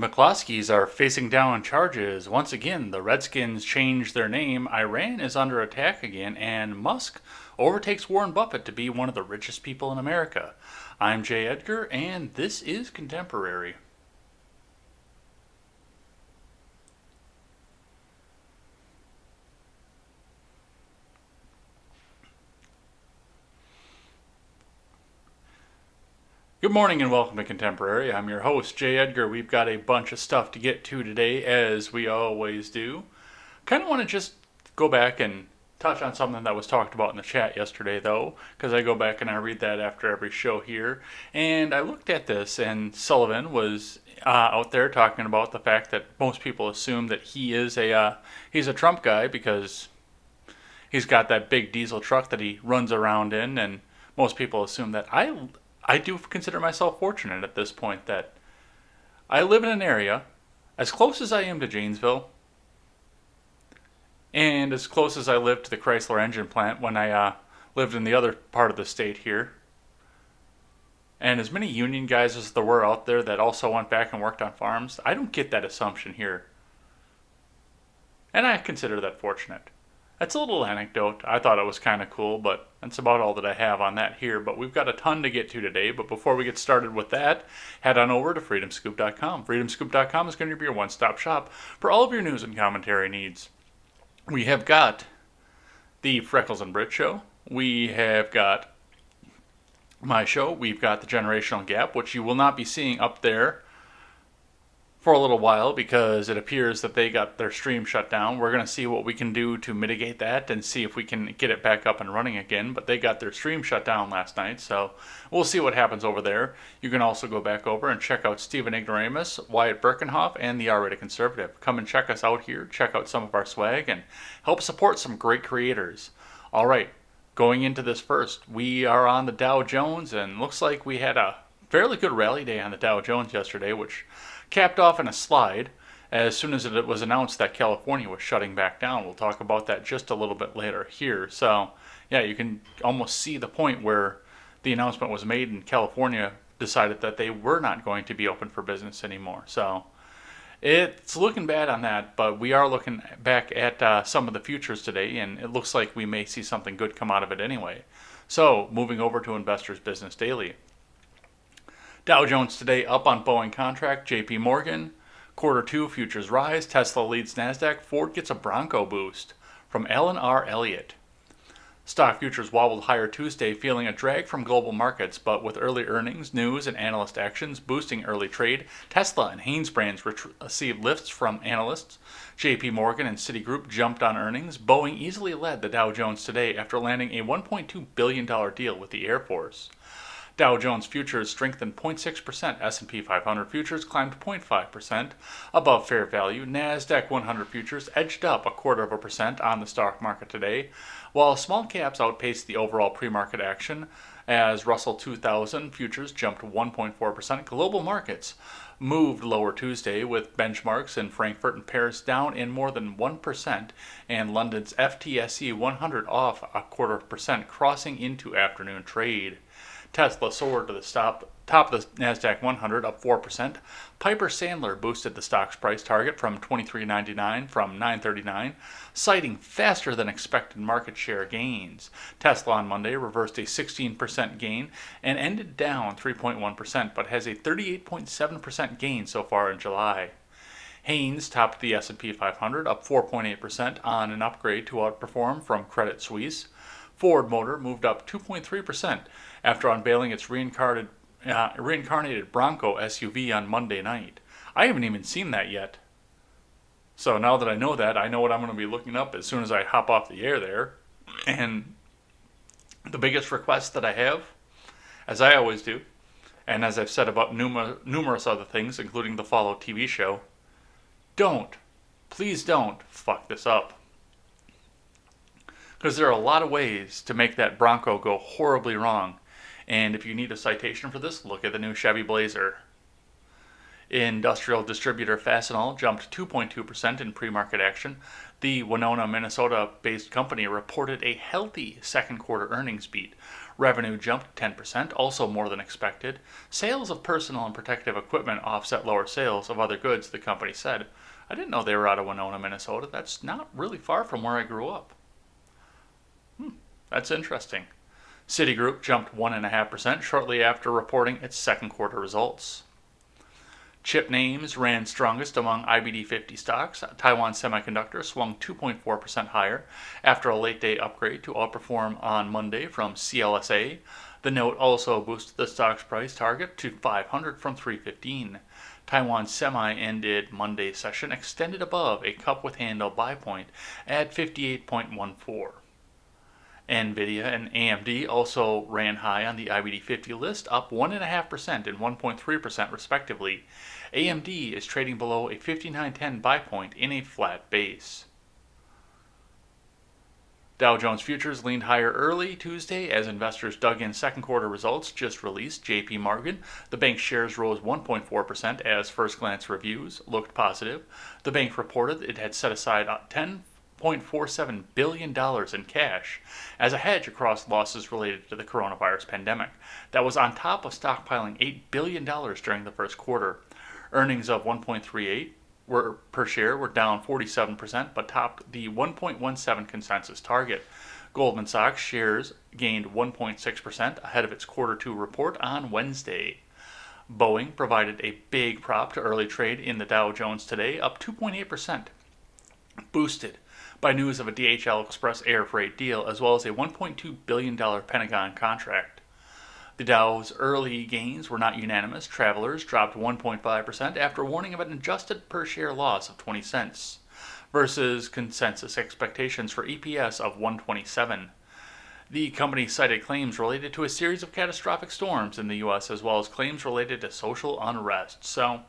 McCloskeys are facing down charges. Once again, the Redskins changed their name. Iran is under attack again, and Musk overtakes Warren Buffett to be one of the richest people in America. I'm Jay Edgar, and this is Contemporary. Good morning and welcome to Contemporary. I'm your host, Jay Edgar. We've got a bunch of stuff to get to today, as we always do. Kind of want to just go back and touch on something that was talked about in the chat yesterday, though, because I go back and I read that after every show here. And I looked at this, and Sullivan was out there talking about the fact that most people assume that he's a Trump guy because he's got that big diesel truck that he runs around in, and most people assume that. I do consider myself fortunate at this point that I live in an area as close as I am to Janesville and as close as I lived to the Chrysler engine plant when I lived in the other part of the state here. And as many union guys as there were out there that also went back and worked on farms, I don't get that assumption here. And I consider that fortunate. That's a little anecdote. I thought it was kind of cool, but that's about all that I have on that here. But we've got a ton to get to today. But before we get started with that, head on over to freedomscoop.com. Freedomscoop.com is going to be your one-stop shop for all of your news and commentary needs. We have got the Freckles and Brit Show. We have got my show. We've got the Generational Gap, which you will not be seeing up there for a little while because it appears that they got their stream shut down. We're going to see what we can do to mitigate that and see if we can get it back up and running again. But they got their stream shut down last night, so we'll see what happens over there. You can also go back over and check out Stephen Ignoramus, Wyatt Birkenhoff, and the R-Rated Conservative. Come and check us out here, check out some of our swag, and help support some great creators. All right, going into this first, we are on the Dow Jones, and looks like we had a fairly good rally day on the Dow Jones yesterday, which capped off in a slide as soon as it was announced that California was shutting back down. We'll talk about that just a little bit later here. So, yeah, you can almost see the point where the announcement was made and California decided that they were not going to be open for business anymore. So, it's looking bad on that, but we are looking back at some of the futures today, and it looks like we may see something good come out of it anyway. So, moving over to Investors Business Daily. Dow Jones today up on Boeing contract, JP Morgan. Q2 futures rise, Tesla leads NASDAQ, Ford gets a Bronco boost. From Alan R. Elliott. Stock futures wobbled higher Tuesday, feeling a drag from global markets, but with early earnings, news, and analyst actions boosting early trade, Tesla and Hanesbrands received lifts from analysts. JP Morgan and Citigroup jumped on earnings. Boeing easily led the Dow Jones today after landing a $1.2 billion deal with the Air Force. Dow Jones futures strengthened 0.6%, S&P 500 futures climbed 0.5% above fair value. NASDAQ 100 futures edged up 0.25% on the stock market today, while small caps outpaced the overall pre-market action as Russell 2000 futures jumped 1.4%. Global markets moved lower Tuesday with benchmarks in Frankfurt and Paris down in more than 1% and London's FTSE 100 off 0.25%, crossing into afternoon trade. Tesla soared to the top of the NASDAQ 100, up 4%. Piper Sandler boosted the stock's price target from $23.99 from $9.39, citing faster than expected market share gains. Tesla on Monday reversed a 16% gain and ended down 3.1%, but has a 38.7% gain so far in July. Haynes topped the S&P 500, up 4.8% on an upgrade to outperform from Credit Suisse. Ford Motor moved up 2.3% after unveiling its reincarnated Bronco SUV on Monday night. I haven't even seen that yet. So now that I know that, I know what I'm going to be looking up as soon as I hop off the air there. And the biggest request that I have, as I always do, and as I've said about numerous other things, including the Follow TV show, please don't fuck this up. Because there are a lot of ways to make that Bronco go horribly wrong. And if you need a citation for this, look at the new Chevy Blazer. Industrial distributor Fastenal jumped 2.2% in pre-market action. The Winona, Minnesota-based company reported a healthy second quarter earnings beat. Revenue jumped 10%, also more than expected. Sales of personal and protective equipment offset lower sales of other goods, the company said. I didn't know they were out of Winona, Minnesota. That's not really far from where I grew up. That's interesting. Citigroup jumped 1.5% shortly after reporting its second quarter results. Chip names ran strongest among IBD 50 stocks. Taiwan Semiconductor swung 2.4% higher after a late-day upgrade to outperform on Monday from CLSA. The note also boosted the stock's price target to 500 from 315. Taiwan Semi ended Monday's session extended above a cup-with-handle buy point at 58.14. NVIDIA and AMD also ran high on the IBD 50 list, up 1.5% and 1.3% respectively. AMD is trading below a 59.10 buy point in a flat base. Dow Jones Futures leaned higher early Tuesday as investors dug in second quarter results just released. JP Morgan, the bank's shares rose 1.4% as first glance reviews looked positive. The bank reported it had set aside $10.47 billion in cash as a hedge across losses related to the coronavirus pandemic. That was on top of stockpiling $8 billion during the first quarter. Earnings of $1.38 per share were down 47%, but topped the 1.17 consensus target. Goldman Sachs shares gained 1.6% ahead of its quarter two report on Wednesday. Boeing provided a big prop to early trade in the Dow Jones today, up 2.8%, boosted by news of a DHL Express air freight deal as well as a $1.2 billion Pentagon contract. The Dow's early gains were not unanimous. Travelers dropped 1.5% after warning of an adjusted per-share loss of 20 cents versus consensus expectations for EPS of 127. The company cited claims related to a series of catastrophic storms in the U.S. as well as claims related to social unrest. So,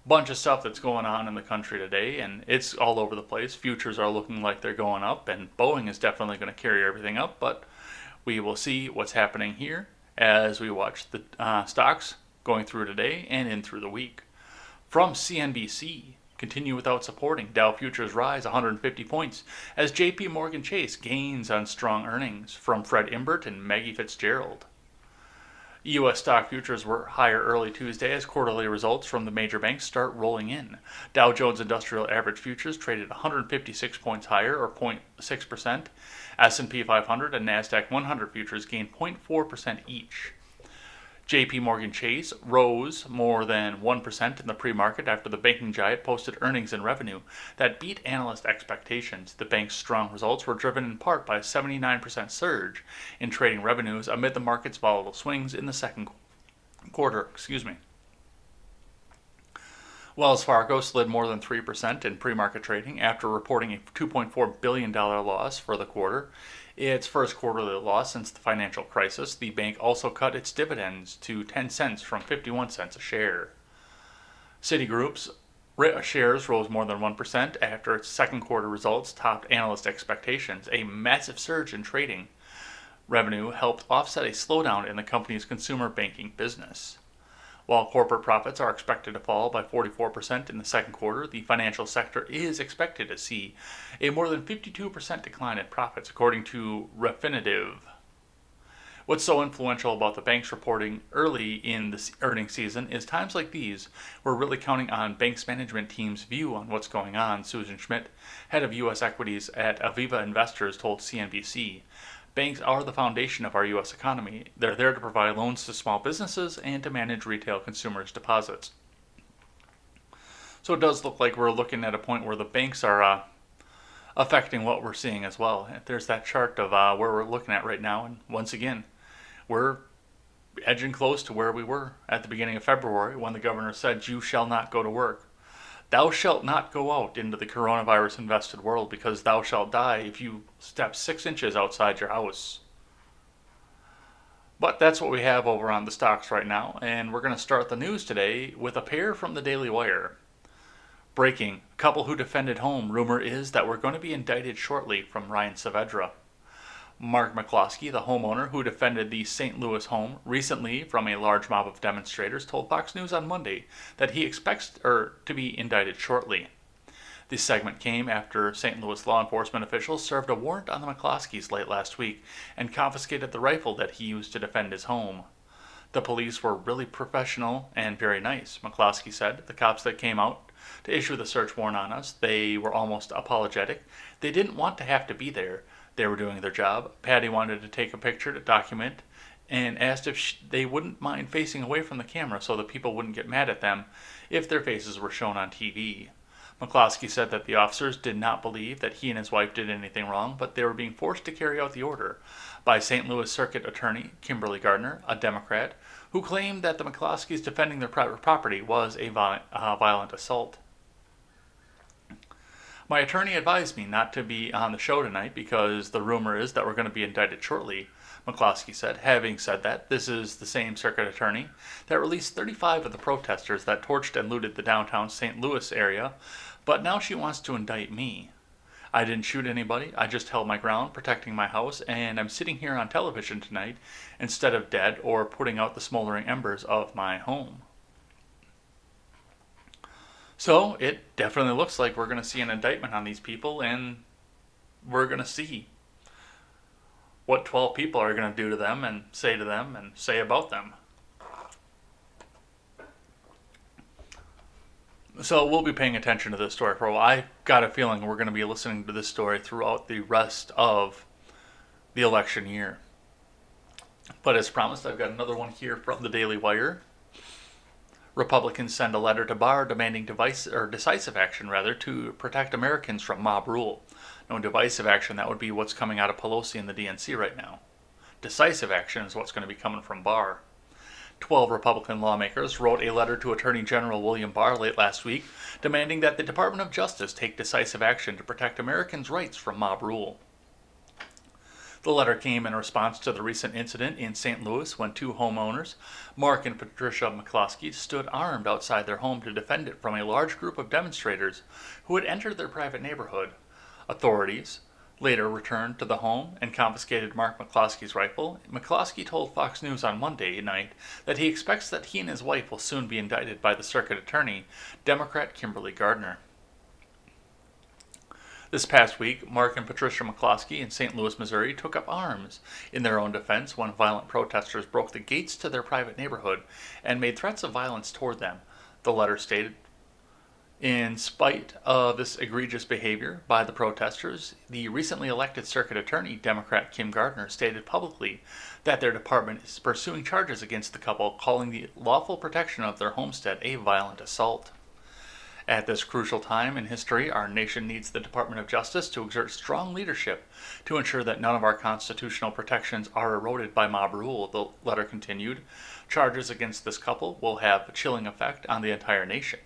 bunch of stuff that's going on in the country today, and it's all over the place. Futures are looking like they're going up, and Boeing is definitely going to carry everything up, but we will see what's happening here as we watch the stocks going through today and in through the week. From CNBC, continue without supporting. Dow Futures rise 150 points as JP Morgan Chase gains on strong earnings from Fred Imbert and Maggie Fitzgerald. U.S. stock futures were higher early Tuesday as quarterly results from the major banks start rolling in. Dow Jones Industrial Average Futures traded 156 points higher, or 0.6%. S&P 500 and NASDAQ 100 futures gained 0.4% each. JP Morgan Chase rose more than 1% in the pre-market after the banking giant posted earnings and revenue that beat analyst expectations. The bank's strong results were driven in part by a 79% surge in trading revenues amid the market's volatile swings in the second quarter. Wells Fargo slid more than 3% in pre-market trading after reporting a $2.4 billion loss for the quarter. Its first quarterly loss since the financial crisis. The bank also cut its dividends to 10 cents from 51 cents a share. Citigroup's shares rose more than 1% after its second quarter results topped analyst expectations. A massive surge in trading revenue helped offset a slowdown in the company's consumer banking business. While corporate profits are expected to fall by 44% in the second quarter, the financial sector is expected to see a more than 52% decline in profits, according to Refinitiv. What's so influential about the banks reporting early in the earnings season is times like these, we're really counting on banks' management team's view on what's going on, Susan Schmidt, head of U.S. equities at Aviva Investors, told CNBC. Banks are the foundation of our U.S. economy. They're there to provide loans to small businesses and to manage retail consumers' deposits. So it does look like we're looking at a point where the banks are affecting what we're seeing as well. There's that chart of where we're looking at right now, and once again, we're edging close to where we were at the beginning of February when the governor said, "You shall not go to work. Thou shalt not go out into the coronavirus-invested world because thou shalt die if you step 6 inches outside your house." But that's what we have over on the stocks right now, and we're going to start the news today with a pair from the Daily Wire. Breaking: couple who defended home. Rumor is that we're going to be indicted shortly, from Ryan Saavedra. Mark McCloskey, the homeowner who defended the St. Louis home recently from a large mob of demonstrators, told Fox News on Monday that he expects to be indicted shortly. This segment came after St. Louis law enforcement officials served a warrant on the McCloskeys late last week and confiscated the rifle that he used to defend his home. The police were really professional and very nice, McCloskey said. The cops that came out to issue the search warrant on us, they were almost apologetic. They didn't want to have to be there. They were doing their job. Patty wanted to take a picture to document and asked if they wouldn't mind facing away from the camera so the people wouldn't get mad at them if their faces were shown on TV. McCloskey said that the officers did not believe that he and his wife did anything wrong, but they were being forced to carry out the order by St. Louis Circuit Attorney Kimberly Gardner, a Democrat, who claimed that the McCloskeys defending their private property was a violent assault. My attorney advised me not to be on the show tonight because the rumor is that we're going to be indicted shortly, McCloskey said. Having said that, this is the same circuit attorney that released 35 of the protesters that torched and looted the downtown St. Louis area, but now she wants to indict me. I didn't shoot anybody, I just held my ground, protecting my house, and I'm sitting here on television tonight instead of dead or putting out the smoldering embers of my home. So it definitely looks like we're going to see an indictment on these people, and we're going to see what 12 people are going to do to them and say about them. So we'll be paying attention to this story for a while. I got a feeling we're going to be listening to this story throughout the rest of the election year. But as promised, I've got another one here from the Daily Wire. Republicans send a letter to Barr demanding decisive action to protect Americans from mob rule. No divisive action, that would be what's coming out of Pelosi and the DNC right now. Decisive action is what's going to be coming from Barr. 12 Republican lawmakers wrote a letter to Attorney General William Barr late last week demanding that the Department of Justice take decisive action to protect Americans' rights from mob rule. The letter came in response to the recent incident in St. Louis when two homeowners, Mark and Patricia McCloskey, stood armed outside their home to defend it from a large group of demonstrators who had entered their private neighborhood. Authorities later returned to the home and confiscated Mark McCloskey's rifle. McCloskey told Fox News on Monday night that he expects that he and his wife will soon be indicted by the circuit attorney, Democrat Kimberly Gardner. This past week, Mark and Patricia McCloskey in St. Louis, Missouri, took up arms in their own defense when violent protesters broke the gates to their private neighborhood and made threats of violence toward them. The letter stated, in spite of this egregious behavior by the protesters, the recently elected circuit attorney, Democrat Kim Gardner, stated publicly that their department is pursuing charges against the couple, calling the lawful protection of their homestead a violent assault. At this crucial time in history, our nation needs the Department of Justice to exert strong leadership to ensure that none of our constitutional protections are eroded by mob rule, the letter continued. Charges against this couple will have a chilling effect on the entire nation,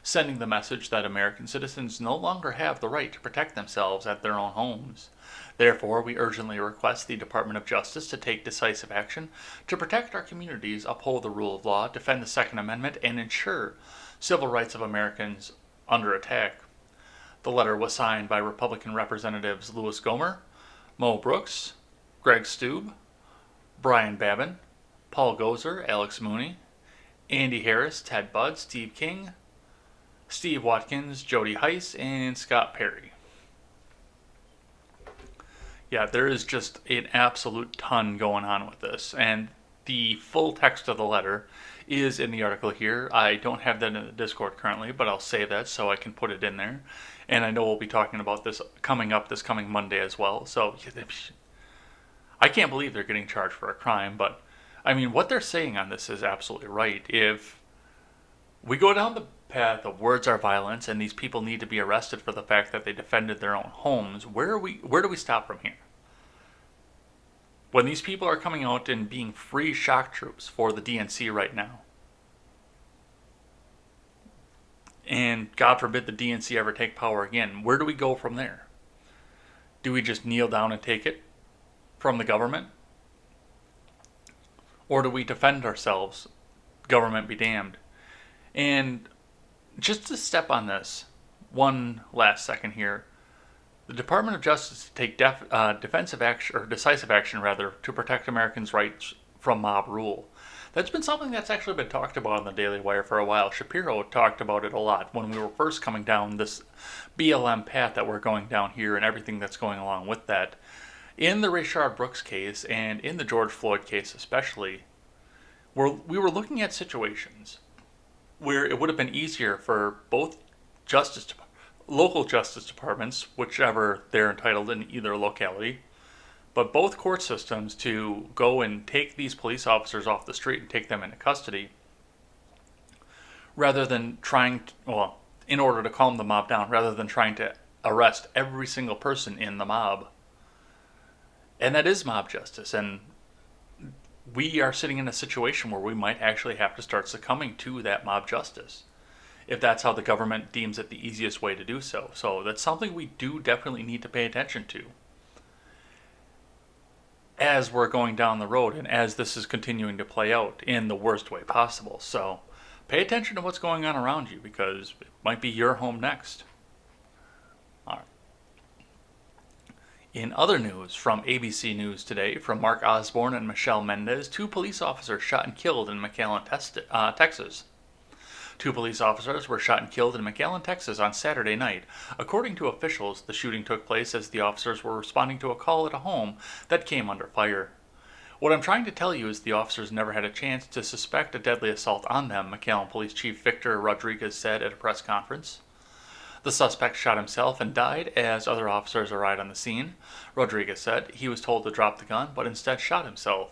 sending the message that American citizens no longer have the right to protect themselves at their own homes. Therefore, we urgently request the Department of Justice to take decisive action to protect our communities, uphold the rule of law, defend the Second Amendment, and ensure civil rights of Americans under attack. The letter was signed by Republican Representatives Louis Gohmert, Mo Brooks, Greg Steube, Brian Babin, Paul Gozer, Alex Mooney, Andy Harris, Ted Budd, Steve King, Steve Watkins, Jody Heiss, and Scott Perry. Yeah, there is just an absolute ton going on with this, and the full text of the letter is in the article here. I don't have that in the Discord currently, but I'll save that so I can put it in there. And I know we'll be talking about this coming Monday as well. So I can't believe they're getting charged for a crime, but I mean, what they're saying on this is absolutely right. If we go down the path of words are violence and these people need to be arrested for the fact that they defended their own homes, where do we stop from here? When these people are coming out and being free shock troops for the DNC right now, and God forbid the DNC ever take power again, where do we go from there? Do we just kneel down and take it from the government? Or do we defend ourselves? Government be damned. And just to step on this one last second here, the Department of Justice to take decisive action to protect Americans' rights from mob rule. That's been something that's actually been talked about on the Daily Wire for a while. Shapiro talked about it a lot when we were first coming down this BLM path that we're going down here and everything that's going along with that. In the Rayshard Brooks case and in the George Floyd case especially, we were looking at situations where it would have been easier for both local justice departments, whichever they're entitled in either locality, but both court systems to go and take these police officers off the street and take them into custody, rather than in order to calm the mob down, rather than trying to arrest every single person in the mob. And that is mob justice, and we are sitting in a situation where we might actually have to start succumbing to that mob justice, if that's how the government deems it the easiest way to do so. So that's something we do definitely need to pay attention to as we're going down the road and as this is continuing to play out in the worst way possible. So pay attention to what's going on around you, because it might be your home next. All right. In other news from ABC News today, from Mark Osborne and Michelle Mendez, 2 police officers shot and killed in McAllen, Texas. 2 police officers were shot and killed in McAllen, Texas on Saturday night. According to officials, the shooting took place as the officers were responding to a call at a home that came under fire. What I'm trying to tell you is the officers never had a chance to suspect a deadly assault on them, McAllen Police Chief Victor Rodriguez said at a press conference. The suspect shot himself and died as other officers arrived on the scene. Rodriguez said he was told to drop the gun, but instead shot himself.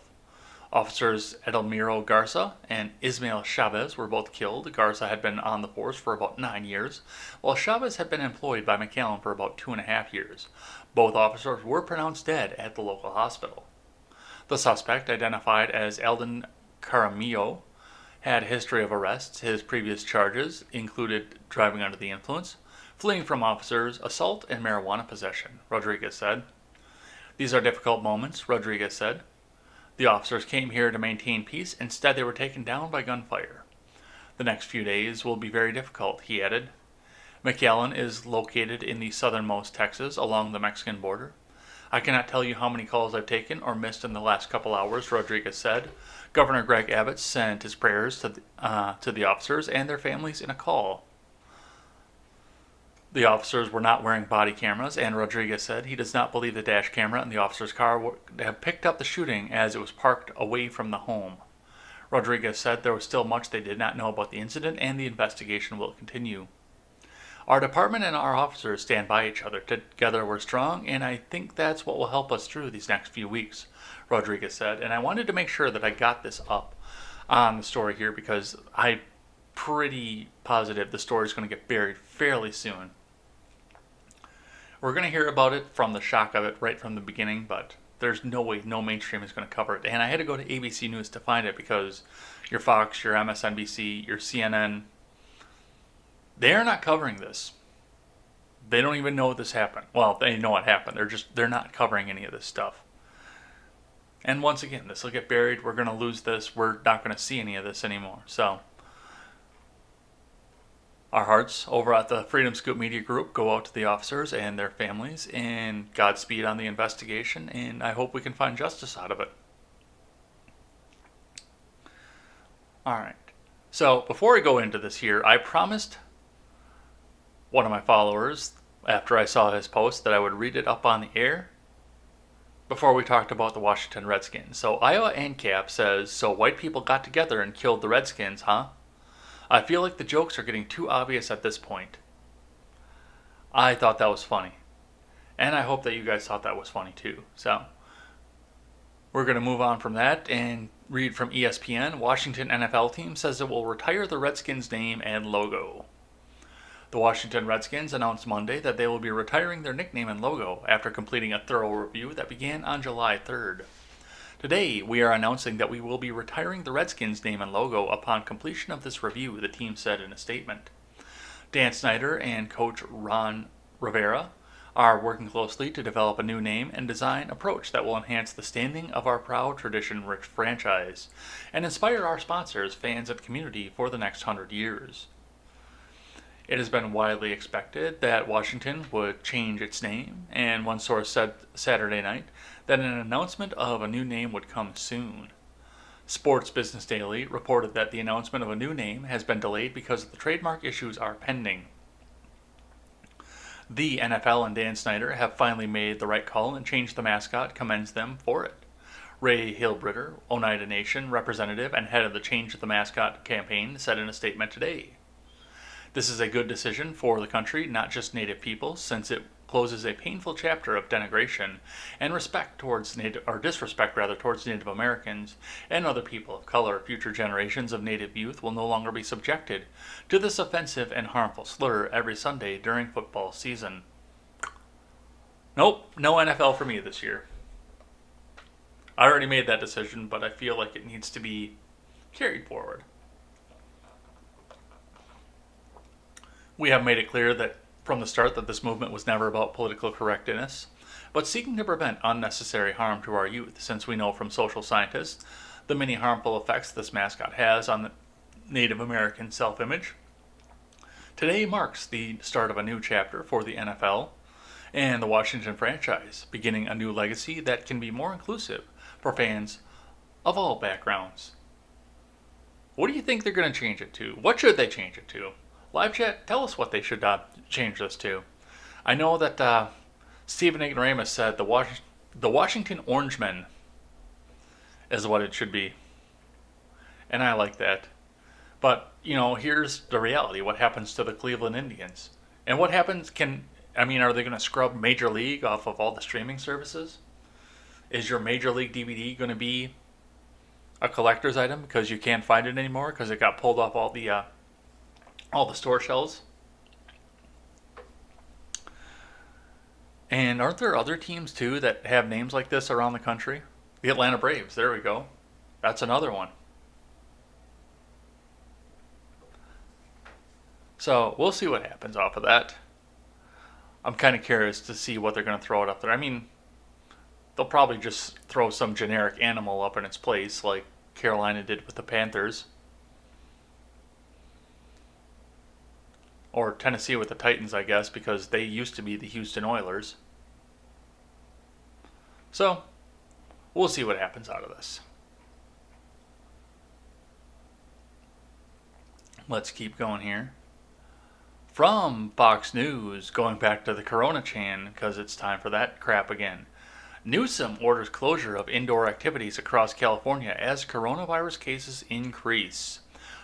Officers Edelmiro Garza and Ismael Chavez were both killed. Garza had been on the force for about 9 years, while Chavez had been employed by McAllen for about 2.5 years. Both officers were pronounced dead at the local hospital. The suspect, identified as Eldon Caramillo, had a history of arrests. His previous charges included driving under the influence, fleeing from officers, assault, and marijuana possession, Rodriguez said. These are difficult moments, Rodriguez said. The officers came here to maintain peace. Instead, they were taken down by gunfire. The next few days will be very difficult, he added. McAllen is located in the southernmost Texas along the Mexican border. I cannot tell you how many calls I've taken or missed in the last couple hours, Rodriguez said. Governor Greg Abbott sent his prayers to the officers and their families in a call. The officers were not wearing body cameras, and Rodriguez said he does not believe the dash camera in the officer's car would have picked up the shooting as it was parked away from the home. Rodriguez said there was still much they did not know about the incident, and the investigation will continue. Our department and our officers stand by each other. Together we're strong, and I think that's what will help us through these next few weeks, Rodriguez said. And I wanted to make sure that I got this up on the story here, because I'm pretty positive the story is going to get buried fairly soon. We're going to hear about it from the shock of it right from the beginning, but there's no way no mainstream is going to cover it. And I had to go to ABC News to find it, because your Fox, your MSNBC, your CNN, they are not covering this. They don't even know this happened. Well, they know what happened. They're not covering any of this stuff. And once again, this will get buried. We're going to lose this. We're not going to see any of this anymore. So our hearts over at the Freedom Scoop Media Group go out to the officers and their families, and Godspeed on the investigation, and I hope we can find justice out of it. Alright, so before I go into this here, I promised one of my followers, after I saw his post, that I would read it up on the air before we talked about the Washington Redskins. So Iowa ANCAP says, so white people got together and killed the Redskins, huh? I feel like the jokes are getting too obvious at this point. I thought that was funny. And I hope that you guys thought that was funny too. So we're going to move on from that and read from ESPN. Washington NFL team says it will retire the Redskins name and logo. The Washington Redskins announced Monday that they will be retiring their nickname and logo after completing a thorough review that began on July 3rd. Today, we are announcing that we will be retiring the Redskins name and logo upon completion of this review, the team said in a statement. Dan Snyder and coach Ron Rivera are working closely to develop a new name and design approach that will enhance the standing of our proud, tradition-rich franchise and inspire our sponsors, fans, and community for the next 100 years. It has been widely expected that Washington would change its name, and one source said Saturday night that an announcement of a new name would come soon. Sports Business Daily reported that the announcement of a new name has been delayed because the trademark issues are pending. The NFL and Dan Snyder have finally made the right call and changed the mascot, commends them for it. Ray Hilbritter, Oneida Nation representative and head of the Change the Mascot campaign, said in a statement today, "This is a good decision for the country, not just Native people, since it closes a painful chapter of denigration and disrespect towards Native Americans and other people of color. Future generations of Native youth will no longer be subjected to this offensive and harmful slur every Sunday during football season." Nope, no NFL for me this year. I already made that decision, but I feel like it needs to be carried forward. We have made it clear that from the start that this movement was never about political correctness, but seeking to prevent unnecessary harm to our youth, since we know from social scientists the many harmful effects this mascot has on the Native American self-image. Today marks the start of a new chapter for the NFL and the Washington franchise, beginning a new legacy that can be more inclusive for fans of all backgrounds. What do you think they're going to change it to? What should they change it to? Live chat, tell us what they should change this to. I know that Stephen Ignoramus said the Washington Orangemen is what it should be. And I like that. But, here's the reality. What happens to the Cleveland Indians? And what happens, are they going to scrub Major League off of all the streaming services? Is your Major League DVD going to be a collector's item because you can't find it anymore because it got pulled off all the store shelves? And aren't there other teams too that have names like this around the country? The Atlanta Braves, there we go. That's another one. So we'll see what happens off of that. I'm kind of curious to see what they're going to throw it up there. They'll probably just throw some generic animal up in its place like Carolina did with the Panthers. Or Tennessee with the Titans, I guess, because they used to be the Houston Oilers. So, we'll see what happens out of this. Let's keep going here. From Fox News, going back to the Corona Chan, because it's time for that crap again. Newsom orders closure of indoor activities across California as coronavirus cases increase.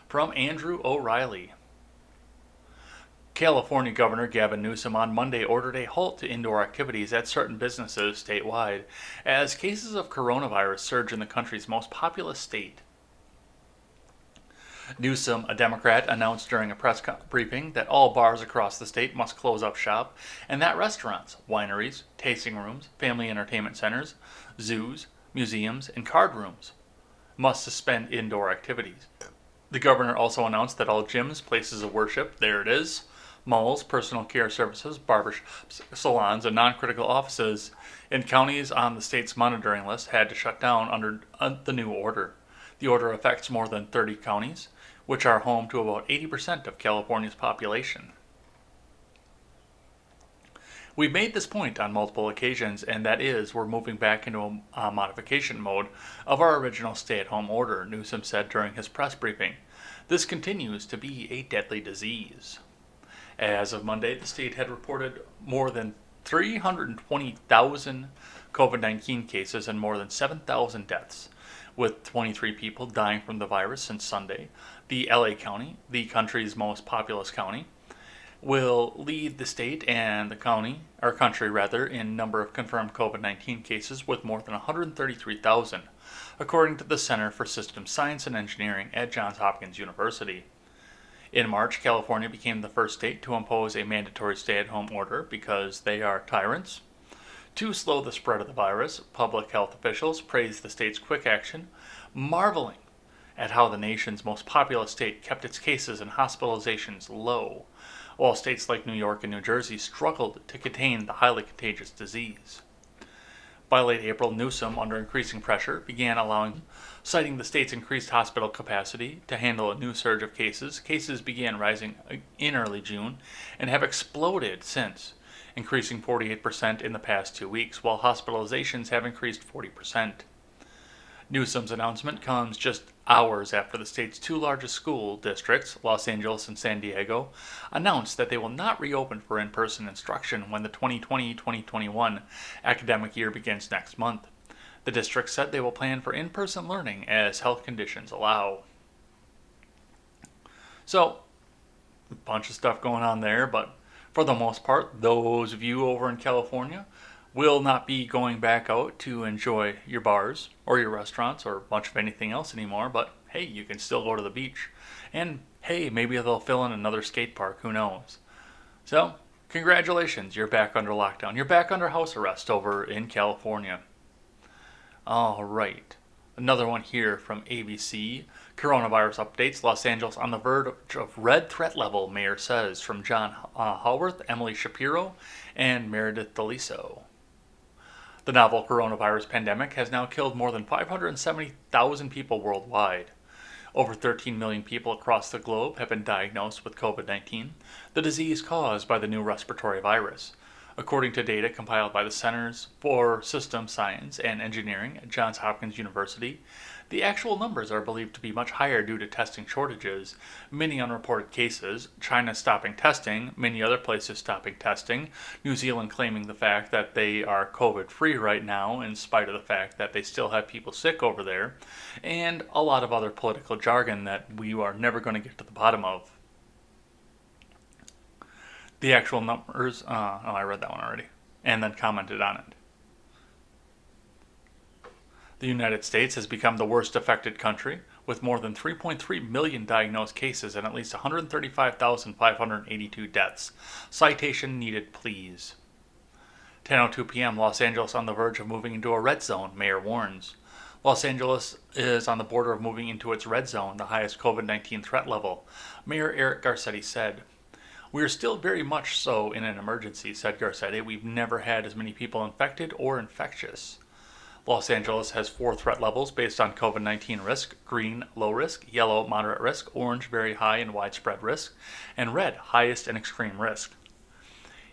From Andrew O'Reilly. California Governor Gavin Newsom on Monday ordered a halt to indoor activities at certain businesses statewide as cases of coronavirus surge in the country's most populous state. Newsom, a Democrat, announced during a press briefing that all bars across the state must close up shop and that restaurants, wineries, tasting rooms, family entertainment centers, zoos, museums, and card rooms must suspend indoor activities. The governor also announced that all gyms, places of worship, there it is, malls, personal care services, barbershops, salons, and non-critical offices in counties on the state's monitoring list had to shut down under the new order. The order affects more than 30 counties, which are home to about 80% of California's population. We've made this point on multiple occasions, and that is, we're moving back into a modification mode of our original stay-at-home order, Newsom said during his press briefing. This continues to be a deadly disease. As of Monday, the state had reported more than 320,000 COVID-19 cases and more than 7,000 deaths, with 23 people dying from the virus since Sunday. The LA County, the country's most populous county, will lead the state and the country in number of confirmed COVID-19 cases with more than 133,000, according to the Center for Systems Science and Engineering at Johns Hopkins University. In March, California became the first state to impose a mandatory stay-at-home order because they are tyrants. To slow the spread of the virus, public health officials praised the state's quick action, marveling at how the nation's most populous state kept its cases and hospitalizations low, while states like New York and New Jersey struggled to contain the highly contagious disease. By late April, Newsom, under increasing pressure, began citing the state's increased hospital capacity to handle a new surge of cases. Cases began rising in early June and have exploded since, increasing 48% in the past 2 weeks, while hospitalizations have increased 40%. Newsom's announcement comes just hours after the state's two largest school districts, Los Angeles and San Diego, announced that they will not reopen for in-person instruction when the 2020-2021 academic year begins next month. The district said they will plan for in-person learning as health conditions allow. So, a bunch of stuff going on there, but for the most part, those of you over in California will not be going back out to enjoy your bars or your restaurants or much of anything else anymore, but hey, you can still go to the beach. And hey, maybe they'll fill in another skate park, who knows. So, congratulations, you're back under lockdown. You're back under house arrest over in California. All right. Another one here from ABC. Coronavirus updates. Los Angeles on the verge of red threat level, mayor says, from John Hallworth, Emily Shapiro, and Meredith Deliso. The novel coronavirus pandemic has now killed more than 570,000 people worldwide. Over 13 million people across the globe have been diagnosed with COVID-19, the disease caused by the new respiratory virus. According to data compiled by the Centers for Systems Science and Engineering at Johns Hopkins University, the actual numbers are believed to be much higher due to testing shortages, many unreported cases, China stopping testing, many other places stopping testing, New Zealand claiming the fact that they are COVID-free right now in spite of the fact that they still have people sick over there, and a lot of other political jargon that we are never going to get to the bottom of. The actual numbers, I read that one already, and then commented on it. The United States has become the worst affected country, with more than 3.3 million diagnosed cases and at least 135,582 deaths. Citation needed, please. 10:02 p.m., Los Angeles on the verge of moving into a red zone, mayor warns. Los Angeles is on the border of moving into its red zone, the highest COVID-19 threat level, Mayor Eric Garcetti said. We are still very much so in an emergency, said Garcetti. We've never had as many people infected or infectious. Los Angeles has 4 threat levels based on COVID-19 risk: green, low risk; yellow, moderate risk; orange, very high and widespread risk; and red, highest and extreme risk.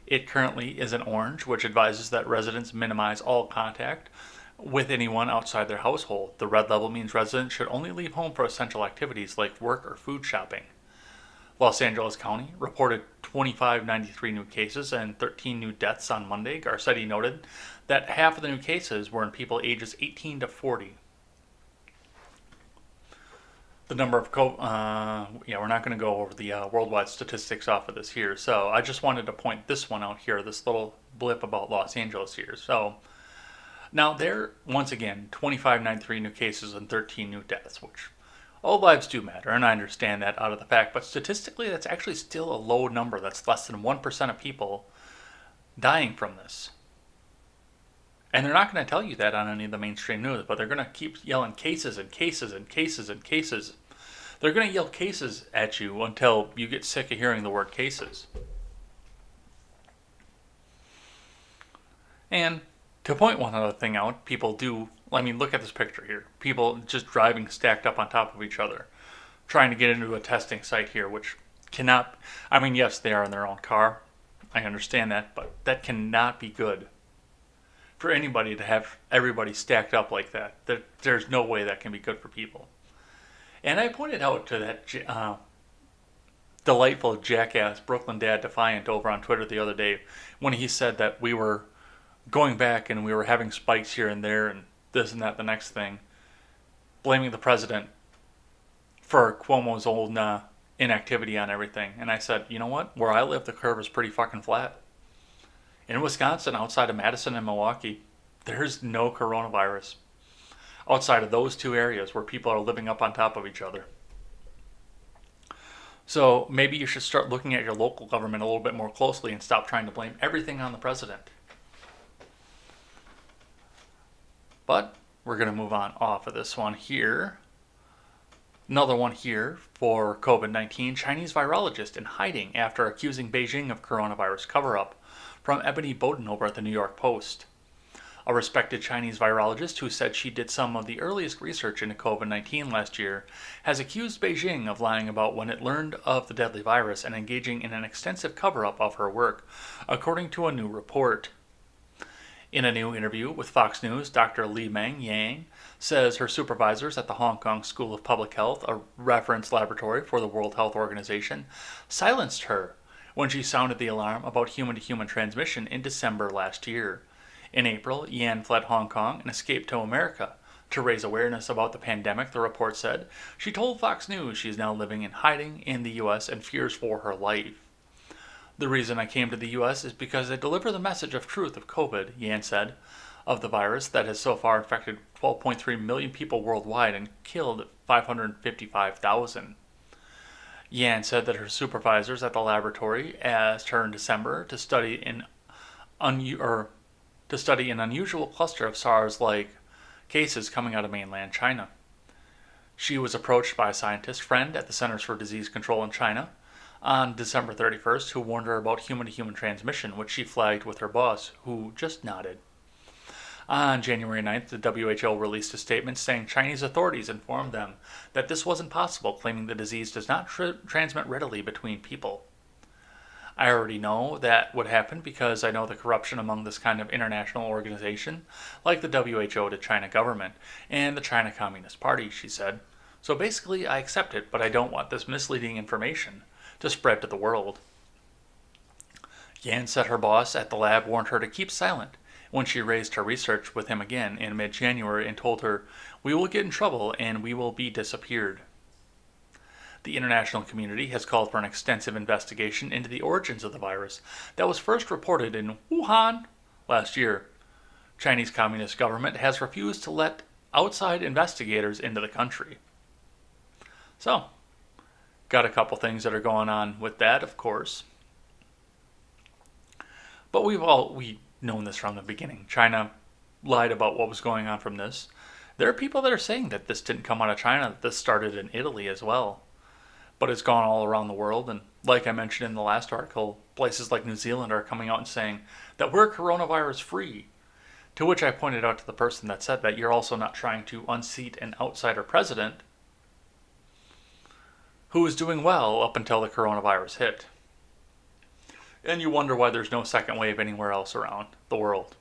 It currently is an orange, which advises that residents minimize all contact with anyone outside their household. The red level means residents should only leave home for essential activities like work or food shopping. Los Angeles County reported 2,593 new cases and 13 new deaths on Monday. Garcetti noted that half of the new cases were in people ages 18 to 40. The number of we're not going to go over the worldwide statistics off of this here, so I just wanted to point this one out here, this little blip about Los Angeles here. So now there, once again, 2,593 new cases and 13 new deaths, which all lives do matter, and I understand that out of the fact, but statistically that's actually still a low number. That's less than 1% of people dying from this. And they're not going to tell you that on any of the mainstream news, but they're going to keep yelling cases and cases and cases and cases. They're going to yell cases at you until you get sick of hearing the word cases. And to point one other thing out, people do, look at this picture here. People just driving stacked up on top of each other, trying to get into a testing site here, which cannot, yes, they are in their own car. I understand that, but that cannot be good for anybody to have everybody stacked up like that. There's no way that can be good for people. And I pointed out to that delightful jackass Brooklyn Dad Defiant over on Twitter the other day when he said that we were going back and we were having spikes here and there and this and that, the next thing, blaming the president for Cuomo's old inactivity on everything. And I said, you know what? Where I live, the curve is pretty fucking flat. In Wisconsin, outside of Madison and Milwaukee, there's no coronavirus outside of those two areas where people are living up on top of each other. So maybe you should start looking at your local government a little bit more closely and stop trying to blame everything on the president. But we're going to move on off of this one here. Another one here for COVID-19. Chinese virologist in hiding after accusing Beijing of coronavirus cover-up, from Ebony Bowden over at the New York Post. A respected Chinese virologist who said she did some of the earliest research into COVID-19 last year has accused Beijing of lying about when it learned of the deadly virus and engaging in an extensive cover-up of her work, according to a new report. In a new interview with Fox News, Dr. Li Meng Yang says her supervisors at the Hong Kong School of Public Health, a reference laboratory for the World Health Organization, silenced her when she sounded the alarm about human-to-human transmission in December last year. In April, Yan fled Hong Kong and escaped to America. To raise awareness about the pandemic, the report said, she told Fox News she is now living in hiding in the U.S. and fears for her life. The reason I came to the U.S. is because I deliver the message of truth of COVID, Yan said, of the virus that has so far infected 12.3 million people worldwide and killed 555,000. Yan said that her supervisors at the laboratory asked her in December to study an unusual cluster of SARS-like cases coming out of mainland China. She was approached by a scientist friend at the Centers for Disease Control in China on December 31st who warned her about human-to-human transmission, which she flagged with her boss, who just nodded. On January 9th, the WHO released a statement saying Chinese authorities informed them that this wasn't possible, claiming the disease does not transmit readily between people. I already know that would happen because I know the corruption among this kind of international organization, like the WHO to China government and the China Communist Party, she said. So basically, I accept it, but I don't want this misleading information to spread to the world. Yan said her boss at the lab warned her to keep silent when she raised her research with him again in mid-January and told her, "We will get in trouble and we will be disappeared." The international community has called for an extensive investigation into the origins of the virus that was first reported in Wuhan last year. Chinese Communist government has refused to let outside investigators into the country. So, got a couple things that are going on with that, of course. But we've known this from the beginning. China lied about what was going on from this. There are people that are saying that this didn't come out of China, that this started in Italy as well. But it's gone all around the world, and like I mentioned in the last article, places like New Zealand are coming out and saying that we're coronavirus free. To which I pointed out to the person that said that you're also not trying to unseat an outsider president who was doing well up until the coronavirus hit. And you wonder why there's no second wave anywhere else around the world.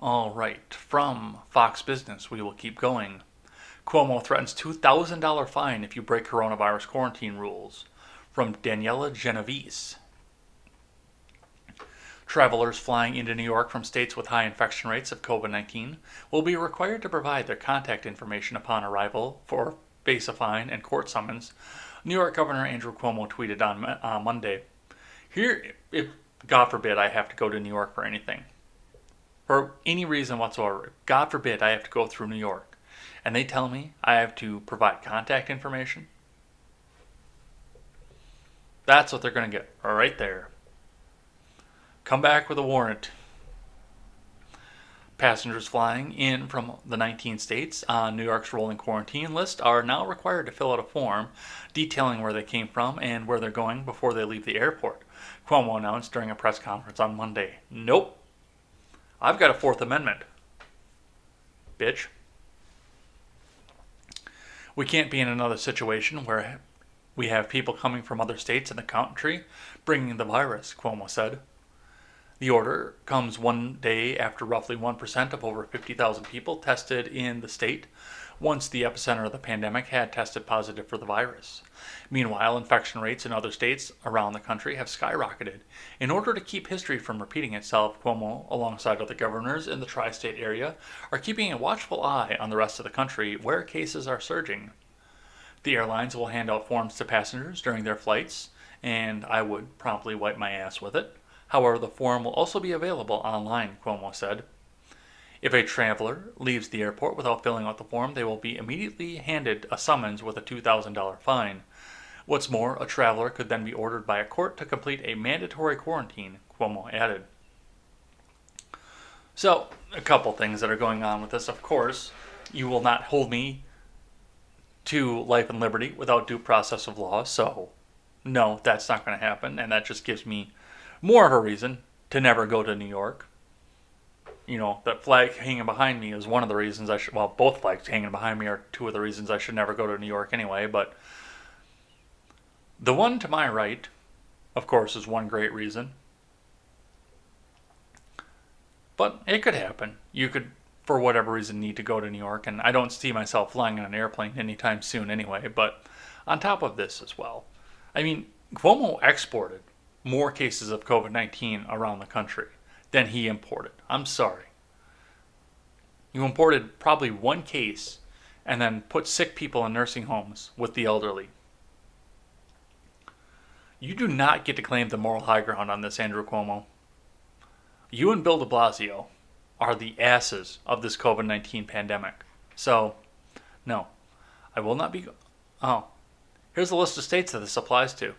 All right, from Fox Business, we will keep going. Cuomo threatens $2,000 fine if you break coronavirus quarantine rules. From Daniela Genovese. Travelers flying into New York from states with high infection rates of COVID-19 will be required to provide their contact information upon arrival for face a fine and court summons, New York Governor Andrew Cuomo tweeted on Monday. Here, if God forbid I have to go to New York for anything, for any reason whatsoever, God forbid I have to go through New York, and they tell me I have to provide contact information, that's what they're going to get right there. Come back with a warrant. Passengers flying in from the 19 states on New York's rolling quarantine list are now required to fill out a form detailing where they came from and where they're going before they leave the airport, Cuomo announced during a press conference on Monday. Nope. I've got a Fourth Amendment. Bitch. We can't be in another situation where we have people coming from other states in the country bringing the virus, Cuomo said. The order comes one day after roughly 1% of over 50,000 people tested in the state once the epicenter of the pandemic had tested positive for the virus. Meanwhile, infection rates in other states around the country have skyrocketed. In order to keep history from repeating itself, Cuomo, alongside other governors in the tri-state area, are keeping a watchful eye on the rest of the country where cases are surging. The airlines will hand out forms to passengers during their flights, and I would promptly wipe my ass with it. However, the form will also be available online, Cuomo said. If a traveler leaves the airport without filling out the form, they will be immediately handed a summons with a $2,000 fine. What's more, a traveler could then be ordered by a court to complete a mandatory quarantine, Cuomo added. So, a couple things that are going on with this. Of course, you will not hold me to life and liberty without due process of law, so no, that's not going to happen, and that just gives me more of a reason to never go to New York. You know, that flag hanging behind me is one of the reasons I should, well, both flags hanging behind me are two of the reasons I should never go to New York anyway, but the one to my right, of course, is one great reason. But it could happen. You could, for whatever reason, need to go to New York, and I don't see myself flying on an airplane anytime soon anyway. But on top of this as well, I mean, Cuomo exported more cases of COVID-19 around the country than he imported. I'm sorry. You imported probably one case and then put sick people in nursing homes with the elderly. You do not get to claim the moral high ground on this, Andrew Cuomo. You and Bill de Blasio are the asses of this COVID-19 pandemic. So, no, I will not be... Oh, here's a list of states that this applies to.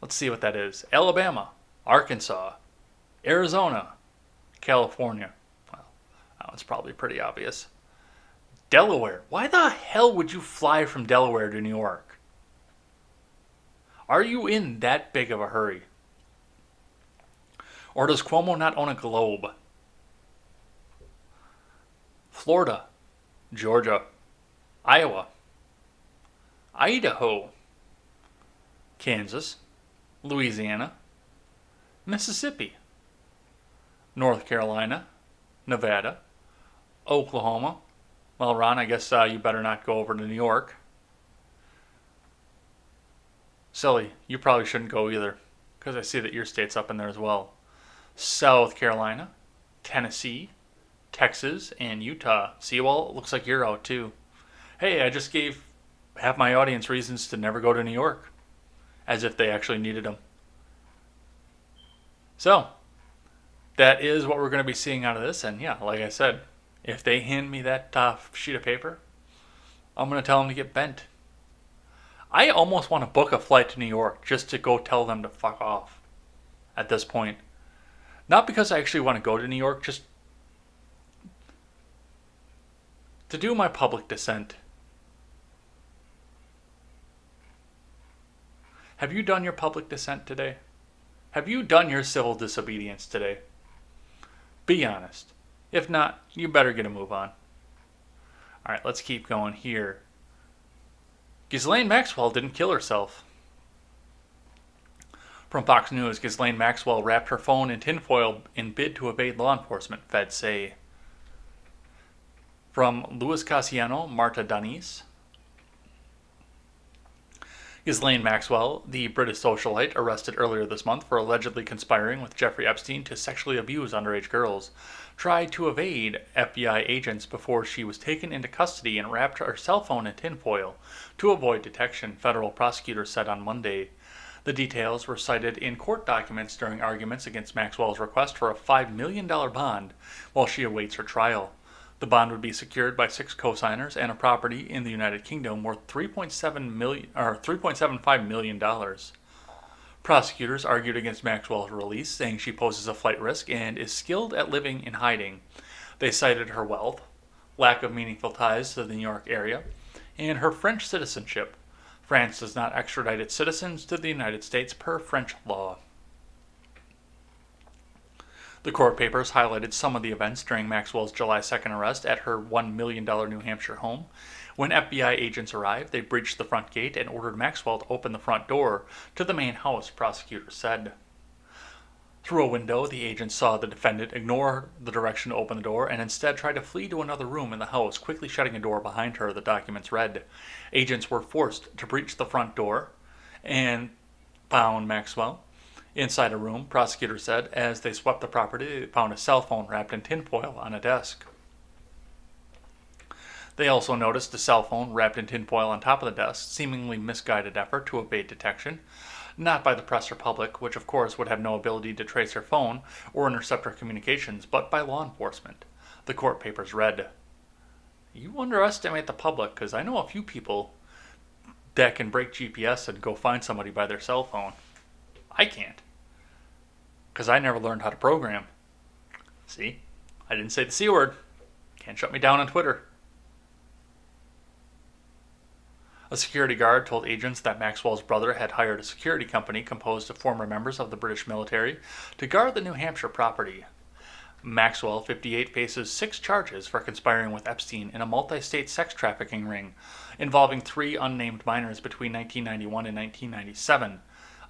Let's see what that is. Alabama, Arkansas, Arizona, California. Well, that one's probably pretty obvious. Delaware. Why the hell would you fly from Delaware to New York? Are you in that big of a hurry? Or does Cuomo not own a globe? Florida, Georgia, Iowa, Idaho, Kansas, Louisiana, Mississippi, North Carolina, Nevada, Oklahoma. Well, Ron, I guess you better not go over to New York. Silly, you probably shouldn't go either, because I see that your state's up in there as well. South Carolina, Tennessee, Texas, and Utah. See, well, it looks like you're out too. Hey, I just gave half my audience reasons to never go to New York, as if they actually needed them. So, that is what we're going to be seeing out of this. And yeah, like I said, if they hand me that sheet of paper, I'm going to tell them to get bent. I almost want to book a flight to New York just to go tell them to fuck off at this point. Not because I actually want to go to New York, just to do my public dissent. Have you done your public dissent today? Have you done your civil disobedience today? Be honest. If not, you better get a move on. All right, let's keep going here. Ghislaine Maxwell didn't kill herself. From Fox News, Ghislaine Maxwell wrapped her phone in tinfoil in bid to evade law enforcement, feds say. From Luis Casiano, Marta Danis. Ghislaine Maxwell, the British socialite arrested earlier this month for allegedly conspiring with Jeffrey Epstein to sexually abuse underage girls, tried to evade FBI agents before she was taken into custody and wrapped her cell phone in tinfoil to avoid detection, federal prosecutors said on Monday. The details were cited in court documents during arguments against Maxwell's request for a $5 million bond while she awaits her trial. The bond would be secured by 6 co-signers and a property in the United Kingdom worth $3.75 million. Prosecutors argued against Maxwell's release, saying she poses a flight risk and is skilled at living in hiding. They cited her wealth, lack of meaningful ties to the New York area, and her French citizenship. France does not extradite its citizens to the United States per French law. The court papers highlighted some of the events during Maxwell's July 2nd arrest at her $1 million New Hampshire home. When FBI agents arrived, they breached the front gate and ordered Maxwell to open the front door to the main house, prosecutors said. Through a window, the agents saw the defendant ignore the direction to open the door and instead try to flee to another room in the house, quickly shutting a door behind her, the documents read. Agents were forced to breach the front door and found Maxwell inside a room, prosecutors said. As they swept the property, they found a cell phone wrapped in tinfoil on a desk. They also noticed a cell phone wrapped in tinfoil on top of the desk, seemingly misguided effort to evade detection. Not by the press or public, which of course would have no ability to trace her phone or intercept her communications, but by law enforcement. The court papers read, "You underestimate the public, because I know a few people that can break GPS and go find somebody by their cell phone. I can't, because I never learned how to program. See, I didn't say the C word. Can't shut me down on Twitter." A security guard told agents that Maxwell's brother had hired a security company composed of former members of the British military to guard the New Hampshire property. Maxwell, 58, faces 6 charges for conspiring with Epstein in a multi-state sex trafficking ring involving 3 unnamed minors between 1991 and 1997.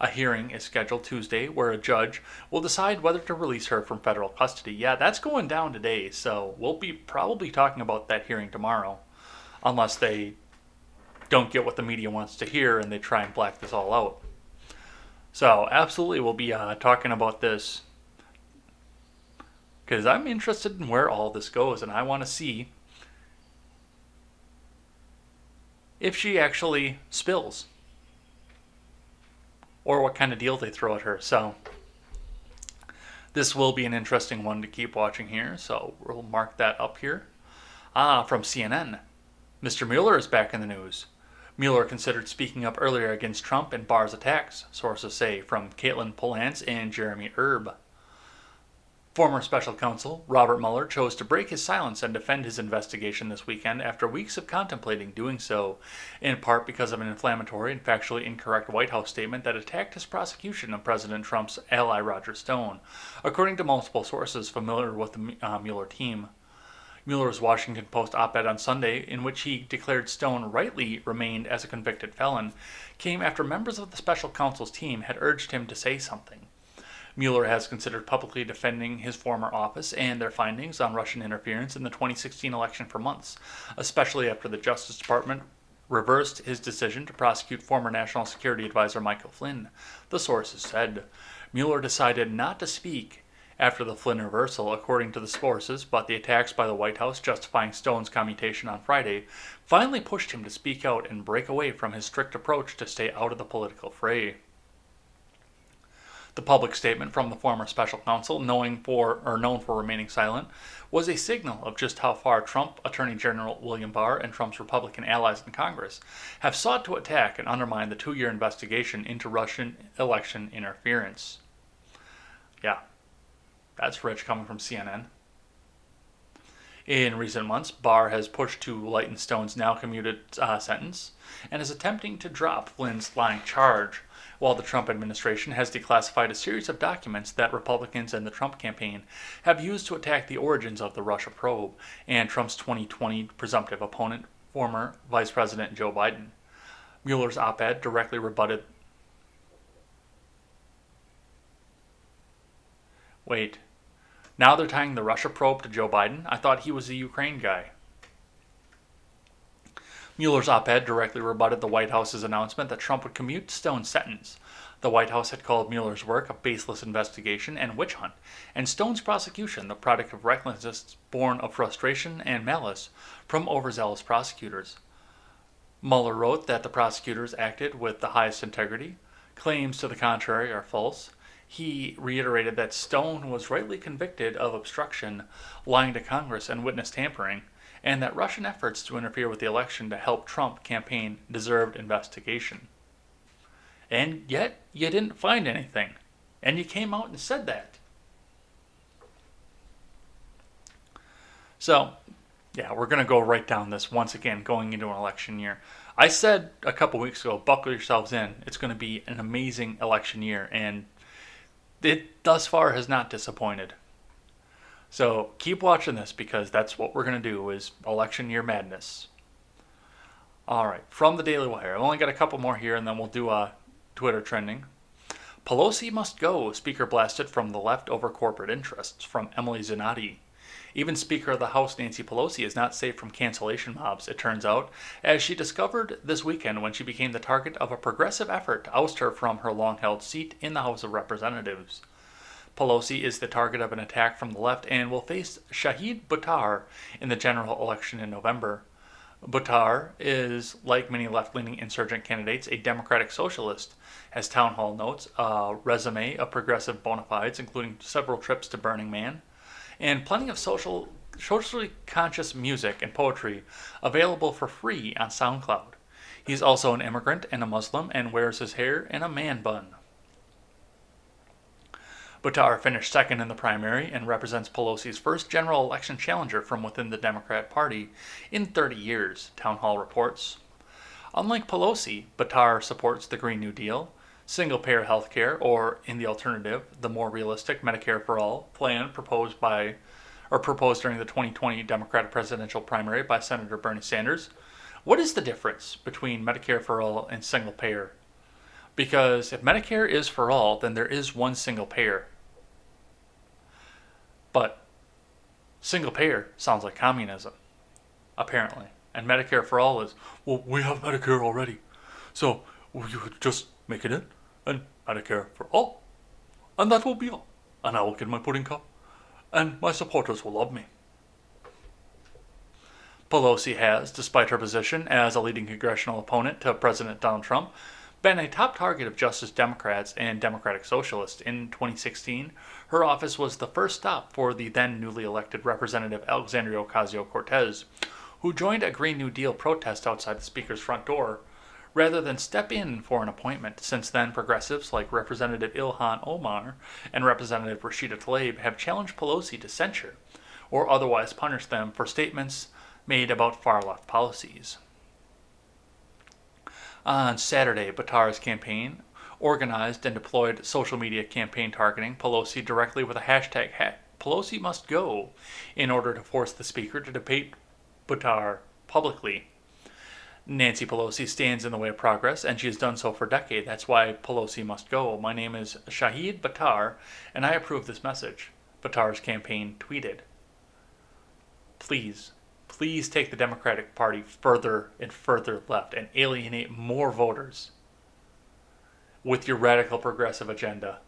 A hearing is scheduled Tuesday where a judge will decide whether to release her from federal custody. Yeah, that's going down today, so we'll be probably talking about that hearing tomorrow, unless they don't get what the media wants to hear and they try and black this all out. So, absolutely, we'll be talking about this because I'm interested in where all this goes, and I want to see if she actually spills or what kind of deal they throw at her. So, this will be an interesting one to keep watching here, so we'll mark that up here. From CNN, Mr. Mueller is back in the news. Mueller considered speaking up earlier against Trump and Barr's attacks, sources say, from Caitlin Polance and Jeremy Erb. Former special counsel Robert Mueller chose to break his silence and defend his investigation this weekend after weeks of contemplating doing so, in part because of an inflammatory and factually incorrect White House statement that attacked his prosecution of President Trump's ally Roger Stone, according to multiple sources familiar with the Mueller team. Mueller's Washington Post op-ed on Sunday, in which he declared Stone rightly remained as a convicted felon, came after members of the special counsel's team had urged him to say something. Mueller has considered publicly defending his former office and their findings on Russian interference in the 2016 election for months, especially after the Justice Department reversed his decision to prosecute former National Security Advisor Michael Flynn, the sources said. Mueller decided not to speak after the Flynn reversal, according to the sources, but the attacks by the White House justifying Stone's commutation on Friday finally pushed him to speak out and break away from his strict approach to stay out of the political fray. The public statement from the former special counsel, known for remaining silent, was a signal of just how far Trump Attorney General William Barr and Trump's Republican allies in Congress have sought to attack and undermine the 2-year investigation into Russian election interference. Yeah. That's rich coming from CNN. In recent months, Barr has pushed to lighten Stone's now commuted sentence and is attempting to drop Flynn's lying charge, while the Trump administration has declassified a series of documents that Republicans and the Trump campaign have used to attack the origins of the Russia probe and Trump's 2020 presumptive opponent, former Vice President Joe Biden. Mueller's op-ed directly rebutted. Wait, now they're tying the Russia probe to Joe Biden? I thought he was a Ukraine guy. Mueller's op-ed directly rebutted the White House's announcement that Trump would commute Stone's sentence. The White House had called Mueller's work a baseless investigation and witch hunt, and Stone's prosecution the product of recklessness born of frustration and malice from overzealous prosecutors. Mueller wrote that the prosecutors acted with the highest integrity. Claims to the contrary are false. He reiterated that Stone was rightly convicted of obstruction, lying to Congress, and witness tampering, and that Russian efforts to interfere with the election to help Trump campaign deserved investigation. And yet, you didn't find anything. And you came out and said that. So, yeah, we're going to go right down this once again, going into an election year. I said a couple weeks ago, buckle yourselves in. It's going to be an amazing election year, and it thus far has not disappointed. So keep watching this, because that's what we're going to do, is election year madness. All right, from the Daily Wire. I've only got a couple more here, and then we'll do a Twitter trending. Pelosi must go, Speaker blasted from the left over corporate interests, from Emily Zanotti. Even Speaker of the House Nancy Pelosi is not safe from cancellation mobs, it turns out, as she discovered this weekend when she became the target of a progressive effort to oust her from her long-held seat in the House of Representatives. Pelosi is the target of an attack from the left and will face Shahid Buttar in the general election in November. Buttar is, like many left-leaning insurgent candidates, a democratic socialist, as Town Hall notes, a resume of progressive bona fides, including several trips to Burning Man, and plenty of socially conscious music and poetry available for free on SoundCloud. He's also an immigrant and a Muslim and wears his hair in a man bun. Buttar finished second in the primary and represents Pelosi's first general election challenger from within the Democrat Party in 30 years, Town Hall reports. Unlike Pelosi, Buttar supports the Green New Deal, single-payer health care, or, in the alternative, the more realistic Medicare for All plan proposed during the 2020 Democratic presidential primary by Senator Bernie Sanders. What is the difference between Medicare for All and single-payer? Because if Medicare is for all, then there is one single payer. But single payer sounds like communism, apparently. And Medicare for all is, well, we have Medicare already. So you could just make it in and Medicare for all. And that will be all. And I will get my pudding cup. And my supporters will love me. Pelosi has, despite her position as a leading congressional opponent to President Donald Trump, been a top target of Justice Democrats and Democratic Socialists. In 2016, her office was the first stop for the then newly elected Representative Alexandria Ocasio-Cortez, who joined a Green New Deal protest outside the Speaker's front door, rather than step in for an appointment. Since then, progressives like Representative Ilhan Omar and Representative Rashida Tlaib have challenged Pelosi to censure or otherwise punish them for statements made about far-left policies. On Saturday, Buttar's campaign organized and deployed social media campaign targeting Pelosi directly with a hashtag Pelosi must go in order to force the Speaker to debate Buttar publicly. Nancy Pelosi stands in the way of progress, and she has done so for decades. That's why Pelosi must go. My name is Shahid Buttar, and I approve this message, Buttar's campaign tweeted. Please take the Democratic Party further and further left and alienate more voters with your radical progressive agenda.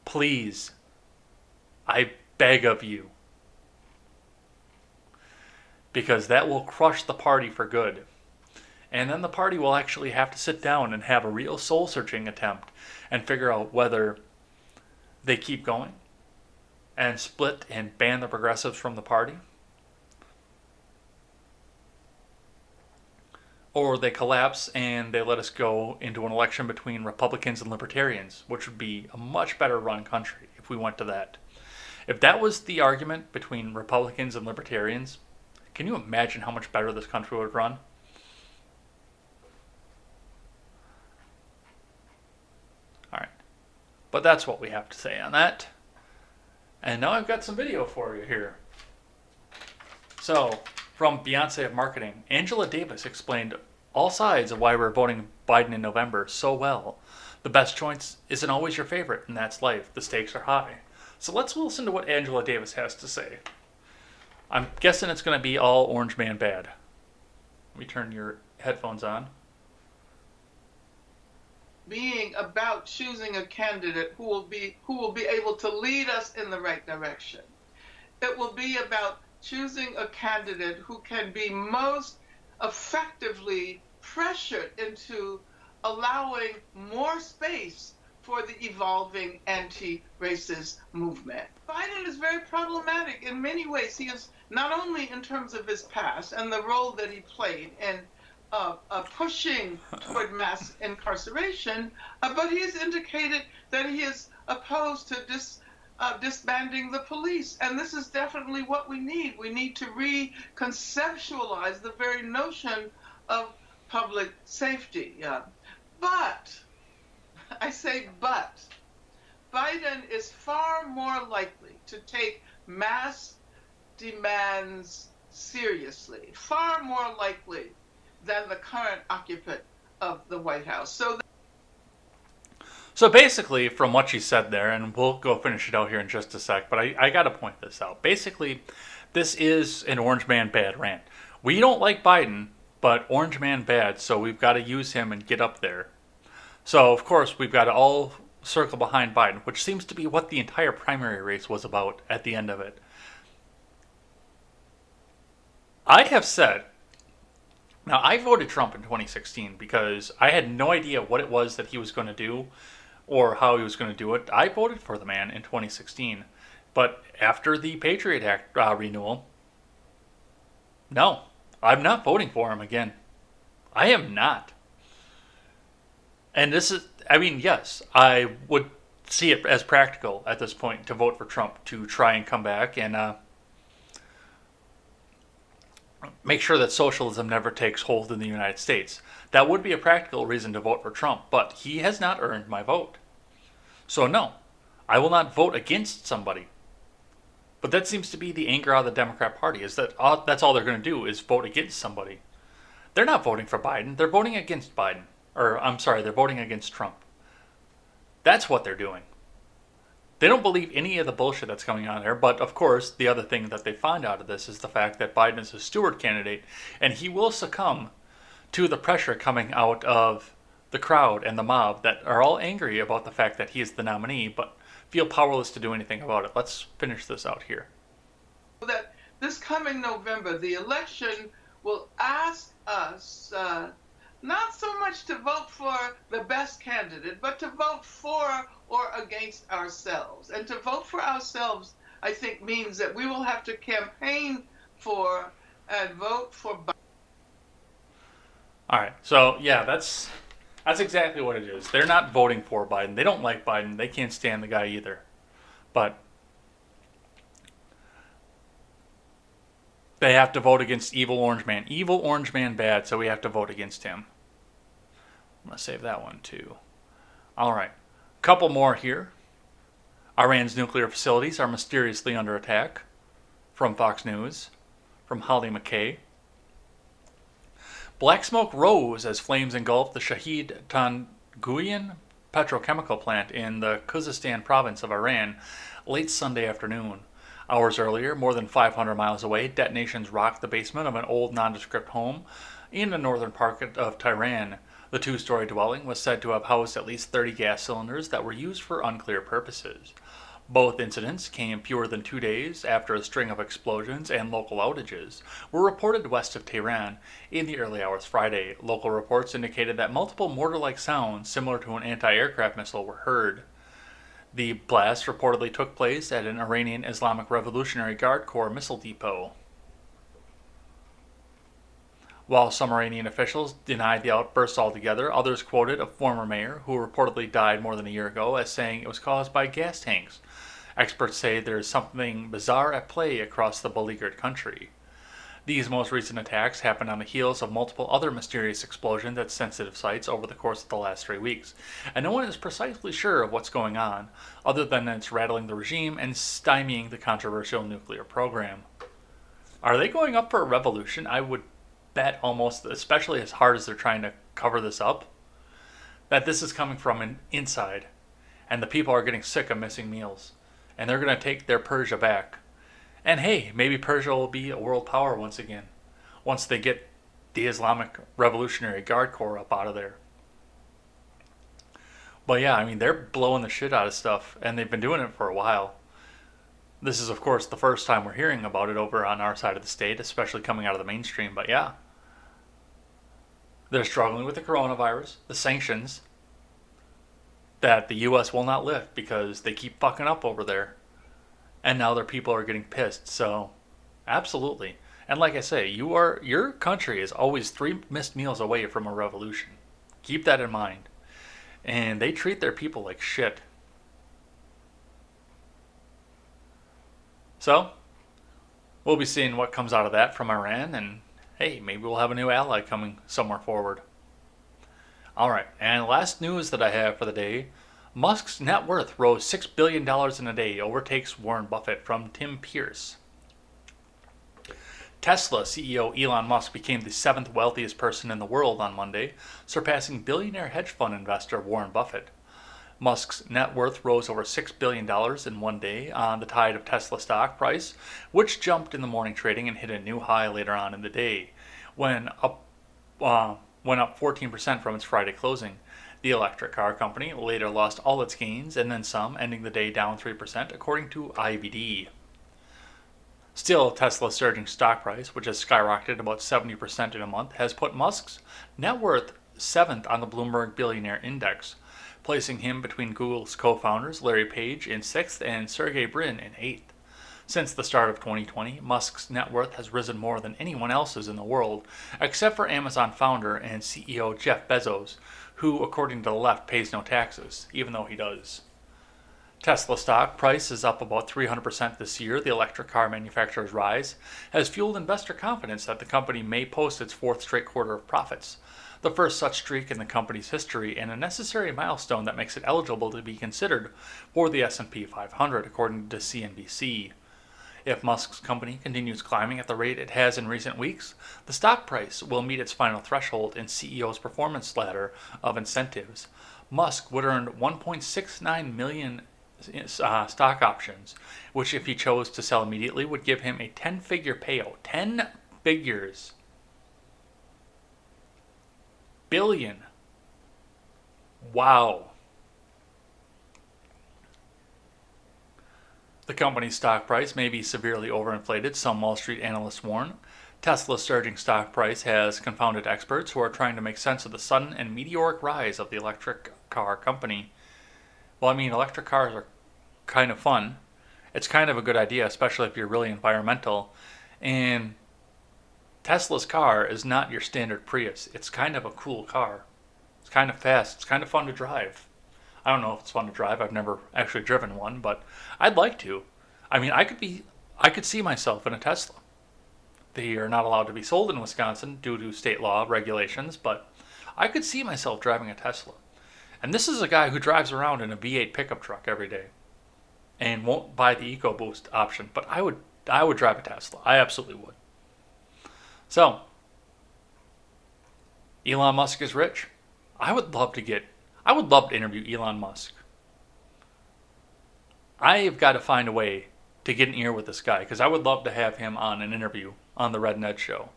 Please, I beg of you. Because that will crush the party for good. And then the party will actually have to sit down and have a real soul-searching attempt and figure out whether they keep going and split and ban the progressives from the party, or they collapse and they let us go into an election between Republicans and Libertarians, which would be a much better run country if we went to that. If that was the argument between Republicans and Libertarians, can you imagine how much better this country would run? Alright. But that's what we have to say on that. And now I've got some video for you here. So, from Beyonce of Marketing, Angela Davis explained all sides of why we're voting Biden in November so well. The best choice isn't always your favorite, and that's life. The stakes are high. So let's listen to what Angela Davis has to say. I'm guessing it's going to be all Orange Man bad. Let me turn your headphones on. Being about choosing a candidate who will be able to lead us in the right direction. It will be about choosing a candidate who can be most effectively pressured into allowing more space for the evolving anti-racist movement. Biden is very problematic in many ways. He is not only in terms of his past and the role that he played in pushing toward mass incarceration, but he has indicated that he is opposed to disbanding the police. And this is definitely what we need. We need to reconceptualize the very notion of public safety. But, I say but, Biden is far more likely to take mass demands seriously, far more likely than the current occupant of the White House. So basically, from what she said there, and we'll go finish it out here in just a sec, but I got to point this out. Basically, this is an Orange Man bad rant. We don't like Biden, but Orange Man bad, so we've got to use him and get up there. So, of course, we've got to all circle behind Biden, which seems to be what the entire primary race was about at the end of it. I have said, now I voted Trump in 2016 because I had no idea what it was that he was going to do or how he was going to do it. I voted for the man in 2016. But after the Patriot Act renewal, no, I'm not voting for him again. I am not. And this is, I mean, yes, I would see it as practical at this point to vote for Trump, to try and come back and make sure that socialism never takes hold in the United States. That would be a practical reason to vote for Trump, but he has not earned my vote. So no, I will not vote against somebody. But that seems to be the anger of the Democrat Party, is that that's all they're going to do is vote against somebody. They're not voting for Biden, they're voting against Biden. Or, I'm sorry, they're voting against Trump. That's what they're doing. They don't believe any of the bullshit that's coming on there. But, of course, the other thing that they find out of this is the fact that Biden is a steward candidate, and he will succumb to the pressure coming out of the crowd and the mob that are all angry about the fact that he is the nominee, but feel powerless to do anything about it. Let's finish this out here. That this coming November, the election will ask us not so much to vote for the best candidate, but to vote for or against ourselves. And to vote for ourselves, I think, means that we will have to campaign for and vote for Biden. All right, so yeah, that's exactly what it is. They're not voting for Biden. They don't like Biden. They can't stand the guy either. But they have to vote against Evil Orange Man. Evil Orange Man bad, so we have to vote against him. I'm going to save that one too. All right, couple more here. Iran's nuclear facilities are mysteriously under attack. From Fox News, from Holly McKay. Black smoke rose as flames engulfed the Shahid Tanguyan petrochemical plant in the Khuzestan province of Iran late Sunday afternoon. Hours earlier, more than 500 miles away, detonations rocked the basement of an old nondescript home in the northern part of Tehran. The two-story dwelling was said to have housed at least 30 gas cylinders that were used for unclear purposes. Both incidents came fewer than 2 days after a string of explosions and local outages were reported west of Tehran in the early hours Friday. Local reports indicated that multiple mortar-like sounds similar to an anti-aircraft missile were heard. The blast reportedly took place at an Iranian Islamic Revolutionary Guard Corps missile depot. While some Iranian officials denied the outburst altogether, others quoted a former mayor who reportedly died more than a year ago as saying it was caused by gas tanks. Experts say there is something bizarre at play across the beleaguered country. These most recent attacks happened on the heels of multiple other mysterious explosions at sensitive sites over the course of the last 3 weeks, and no one is precisely sure of what's going on, other than it's rattling the regime and stymieing the controversial nuclear program. Are they going up for a revolution? I would bet almost, especially as hard as they're trying to cover this up, that this is coming from inside, and the people are getting sick of missing meals, and they're going to take their Persia back. And hey, maybe Persia will be a world power once again, once they get the Islamic Revolutionary Guard Corps up out of there. But yeah, I mean, they're blowing the shit out of stuff, and they've been doing it for a while. This is, of course, the first time we're hearing about it over on our side of the state, especially coming out of the mainstream, but yeah. They're struggling with the coronavirus, the sanctions that the U.S. will not lift because they keep fucking up over there. And now their people are getting pissed, so absolutely. And like I say, your country is always 3 missed meals away from a revolution. Keep that in mind. And they treat their people like shit. So, we'll be seeing what comes out of that from Iran, and hey, maybe we'll have a new ally coming somewhere forward. Alright, and last news that I have for the day. Musk's net worth rose $6 billion in a day, overtakes Warren Buffett, from Tim Pierce. Tesla CEO Elon Musk became the 7th wealthiest person in the world on Monday, surpassing billionaire hedge fund investor Warren Buffett. Musk's net worth rose over $6 billion in one day on the tide of Tesla stock price, which jumped in the morning trading and hit a new high later on in the day, when up 14% from its Friday closing. The electric car company later lost all its gains and then some, ending the day down 3%, according to IBD. Still, Tesla's surging stock price, which has skyrocketed about 70% in a month, has put Musk's net worth 7th on the Bloomberg Billionaire Index, placing him between Google's co-founders Larry Page in 6th and Sergey Brin in 8th. Since the start of 2020, Musk's net worth has risen more than anyone else's in the world, except for Amazon founder and CEO Jeff Bezos, who, according to the left, pays no taxes, even though he does. Tesla stock price is up about 300% this year. The electric car manufacturer's rise has fueled investor confidence that the company may post its 4th straight quarter of profits, the first such streak in the company's history, and a necessary milestone that makes it eligible to be considered for the S&P 500, according to CNBC. If Musk's company continues climbing at the rate it has in recent weeks, the stock price will meet its final threshold in CEO's performance ladder of incentives. Musk would earn 1.69 million stock options, which, if he chose to sell immediately, would give him a 10-figure payout. 10 figures. Billion. Wow. The company's stock price may be severely overinflated, some Wall Street analysts warn. Tesla's surging stock price has confounded experts who are trying to make sense of the sudden and meteoric rise of the electric car company. Well, I mean, electric cars are kind of fun. It's kind of a good idea, especially if you're really environmental. And Tesla's car is not your standard Prius. It's kind of a cool car. It's kind of fast. It's kind of fun to drive. I don't know if it's fun to drive. I've never actually driven one, but I'd like to. I mean, I could see myself in a Tesla. They are not allowed to be sold in Wisconsin due to state law regulations, but I could see myself driving a Tesla. And this is a guy who drives around in a V8 pickup truck every day and won't buy the EcoBoost option, but I would drive a Tesla. I absolutely would. So, Elon Musk is rich. I would love to interview Elon Musk. I have got to find a way to get an ear with this guy, because I would love to have him on an interview on the Red Ned Show.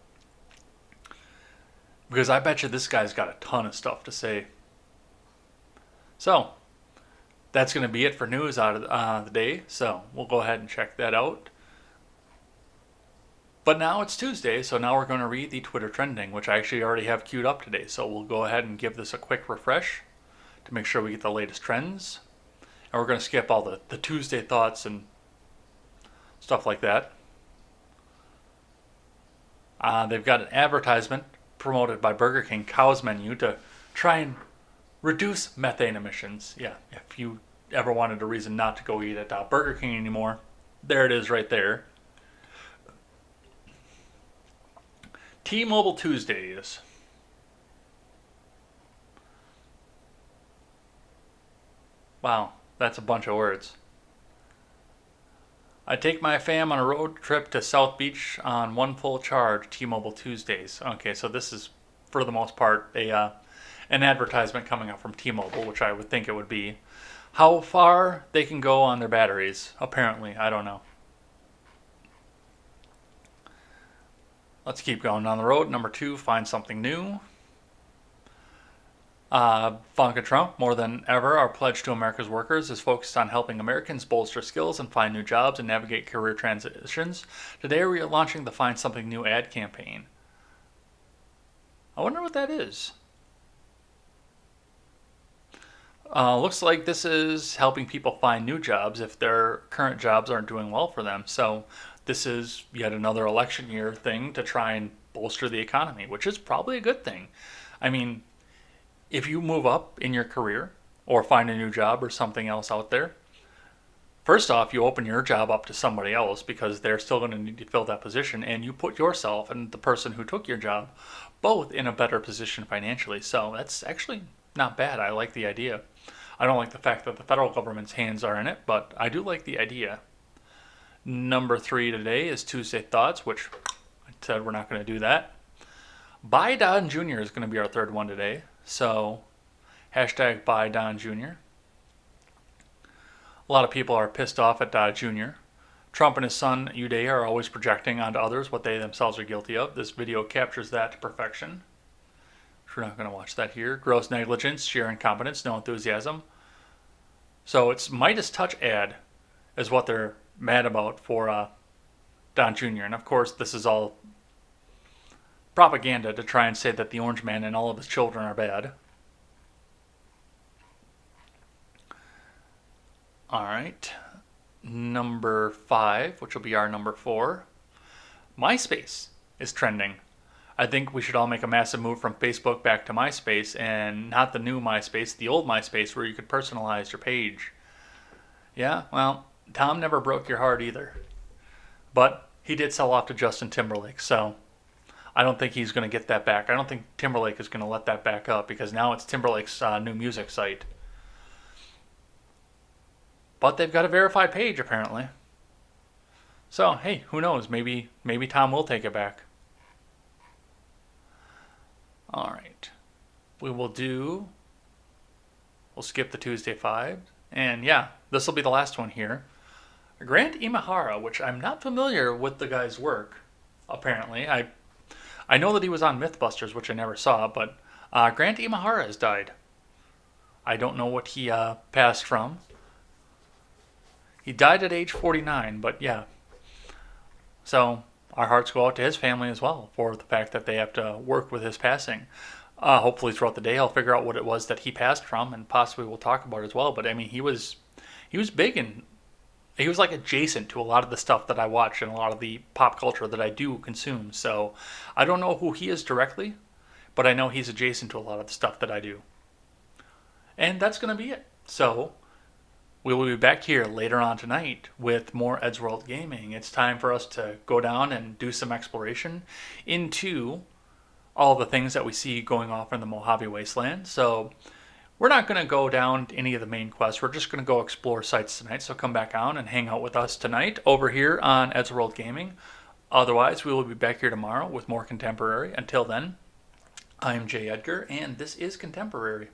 Because I bet you this guy's got a ton of stuff to say. So, that's going to be it for news out of the day. So, we'll go ahead and check that out. But now it's Tuesday, so now we're going to read the Twitter trending, which I actually already have queued up today. So we'll go ahead and give this a quick refresh to make sure we get the latest trends. And we're going to skip all the Tuesday thoughts and stuff like that. They've got an advertisement promoted by Burger King Cow's Menu to try and reduce methane emissions. Yeah, if you ever wanted a reason not to go eat at Burger King anymore, there it is right there. T-Mobile Tuesdays. Wow, that's a bunch of words. I take my fam on a road trip to South Beach on one full charge, T-Mobile Tuesdays. Okay, so this is, for the most part, an advertisement coming up from T-Mobile, which I would think it would be. How far they can go on their batteries, apparently. I don't know. Let's keep going down the road. Number 2, find something new. Ivanka Trump, more than ever, our pledge to America's workers is focused on helping Americans bolster skills and find new jobs and navigate career transitions. Today we are launching the Find Something New ad campaign. I wonder what that is. Looks like this is helping people find new jobs if their current jobs aren't doing well for them. So this is yet another election year thing to try and bolster the economy, which is probably a good thing. I mean, if you move up in your career or find a new job or something else out there, first off, you open your job up to somebody else because they're still going to need to fill that position, and you put yourself and the person who took your job both in a better position financially. So that's actually not bad. I like the idea. I don't like the fact that the federal government's hands are in it, but I do like the idea. Number 3 today is Tuesday Thoughts, which I said we're not going to do that. Buy Don Jr. is going to be our third one today. So, hashtag Buy Don Jr. A lot of people are pissed off at Don Jr. Trump and his son Uday are always projecting onto others what they themselves are guilty of. This video captures that to perfection. We're not going to watch that here. Gross negligence, sheer incompetence, no enthusiasm. So it's Midas Touch ad is what they're mad about for Don Jr. And of course, this is all propaganda to try and say that the Orange Man and all of his children are bad. All right. Number 5, which will be our number 4. MySpace is trending. I think we should all make a massive move from Facebook back to MySpace, and not the new MySpace, the old MySpace where you could personalize your page. Yeah, well, Tom never broke your heart either. But he did sell off to Justin Timberlake, so I don't think he's going to get that back. I don't think Timberlake is going to let that back up, because now it's Timberlake's new music site. But they've got a verified page, apparently. So, hey, who knows? Maybe Tom will take it back. All right. We'll skip the Tuesday 5. And yeah, this will be the last one here. Grant Imahara, which I'm not familiar with the guy's work, apparently. I know that he was on Mythbusters, which I never saw, but Grant Imahara has died. I don't know what he passed from. He died at age 49, but yeah. So our hearts go out to his family as well for the fact that they have to work with his passing. Hopefully throughout the day I'll figure out what it was that he passed from, and possibly we'll talk about it as well. But I mean, he was big, and he was like adjacent to a lot of the stuff that I watch and a lot of the pop culture that I do consume. So I don't know who he is directly, but I know he's adjacent to a lot of the stuff that I do. And that's going to be it. So we will be back here later on tonight with more Ed's World Gaming. It's time for us to go down and do some exploration into all the things that we see going off in the Mojave Wasteland. So we're not going to go down any of the main quests. We're just going to go explore sites tonight. So come back on and hang out with us tonight over here on Ed's World Gaming. Otherwise, we will be back here tomorrow with more Contemporary. Until then, I'm Jay Edgar, and this is Contemporary.